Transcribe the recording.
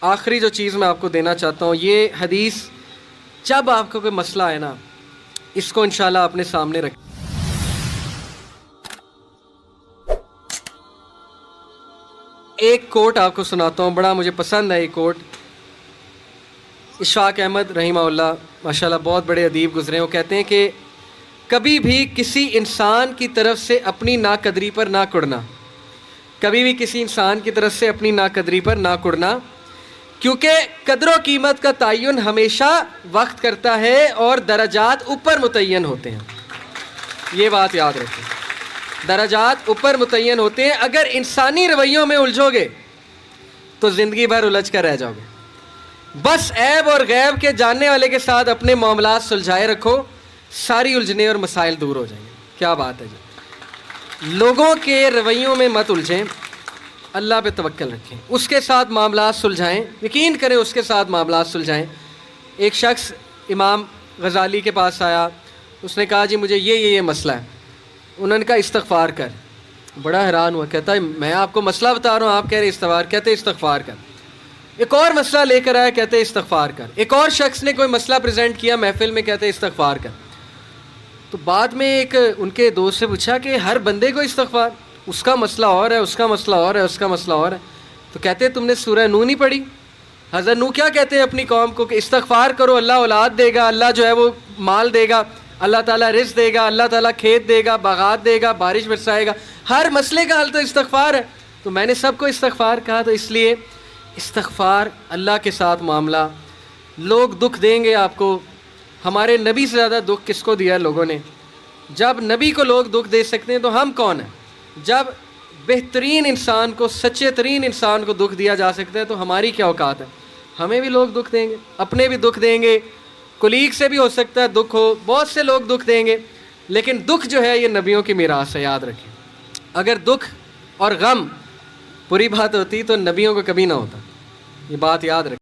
آخری جو چیز میں آپ کو دینا چاہتا ہوں، یہ حدیث جب آپ کو کوئی مسئلہ ہے نا، اس کو انشاءاللہ اپنے سامنے رکھیں۔ ایک کوٹ آپ کو سناتا ہوں، بڑا مجھے پسند ہے یہ کوٹ۔ اشفاق احمد رحمہ اللہ ماشاءاللہ بہت بڑے ادیب گزرے ہیں، وہ کہتے ہیں کہ کبھی بھی کسی انسان کی طرف سے اپنی ناقدری پر نہ کڑنا، کبھی بھی کسی انسان کی طرف سے اپنی ناقدری پر نہ کڑنا، کیونکہ قدر و قیمت کا تعین ہمیشہ وقت کرتا ہے اور درجات اوپر متعین ہوتے ہیں۔ یہ بات یاد رکھیں، درجات اوپر متعین ہوتے ہیں۔ اگر انسانی رویوں میں الجھو گے تو زندگی بھر الجھ کر رہ جاؤ گے۔ بس عیب اور غیب کے جاننے والے کے ساتھ اپنے معاملات سلجھائے رکھو، ساری الجھنے اور مسائل دور ہو جائیں گے۔ کیا بات ہے جی، لوگوں کے رویوں میں مت الجھیں، اللہ پہ توکل رکھیں، اس کے ساتھ معاملات سلجھائیں، یقین کریں اس کے ساتھ معاملات سلجھائیں۔ ایک شخص امام غزالی کے پاس آیا، اس نے کہا جی مجھے یہ مسئلہ ہے۔ انہوں نے کہا استغفار کر۔ بڑا حیران ہوا، کہتا ہے میں آپ کو مسئلہ بتا رہا ہوں، آپ کہہ رہے استغفار، کہتے استغفار کر۔ ایک اور مسئلہ لے کر آیا، کہتے استغفار کر۔ ایک اور شخص نے کوئی مسئلہ پریزنٹ کیا محفل میں، کہتے استغفار کر۔ تو بعد میں ایک ان کے دوست سے پوچھا کہ ہر بندے کو استغفار، اس کا مسئلہ اور ہے، اس کا مسئلہ اور ہے، اس کا مسئلہ اور ہے۔ تو کہتے تم نے سورہ نوح نہیں پڑھی؟ حضرت نوح کیا کہتے ہیں اپنی قوم کو کہ استغفار کرو، اللہ اولاد دے گا، اللہ جو ہے وہ مال دے گا، اللہ تعالیٰ رزق دے گا، اللہ تعالیٰ کھیت دے گا، باغات دے گا، بارش برسائے گا۔ ہر مسئلے کا حل تو استغفار ہے۔ تو میں نے سب کو استغفار کہا، تو اس لیے استغفار، اللہ کے ساتھ معاملہ۔ لوگ دکھ دیں گے آپ کو، ہمارے نبی سے زیادہ دکھ کس کو دیا ہے لوگوں نے؟ جب نبی کو لوگ دکھ دے سکتے ہیں تو ہم کون ہیں؟ جب بہترین انسان کو، سچے ترین انسان کو دکھ دیا جا سکتا ہے تو ہماری کیا اوقات ہے؟ ہمیں بھی لوگ دکھ دیں گے، اپنے بھی دکھ دیں گے، کولیگ سے بھی ہو سکتا ہے دکھ ہو، بہت سے لوگ دکھ دیں گے، لیکن دکھ جو ہے یہ نبیوں کی میراث ہے، یاد رکھیں۔ اگر دکھ اور غم بری بات ہوتی تو نبیوں کو کبھی نہ ہوتا، یہ بات یاد رکھیں۔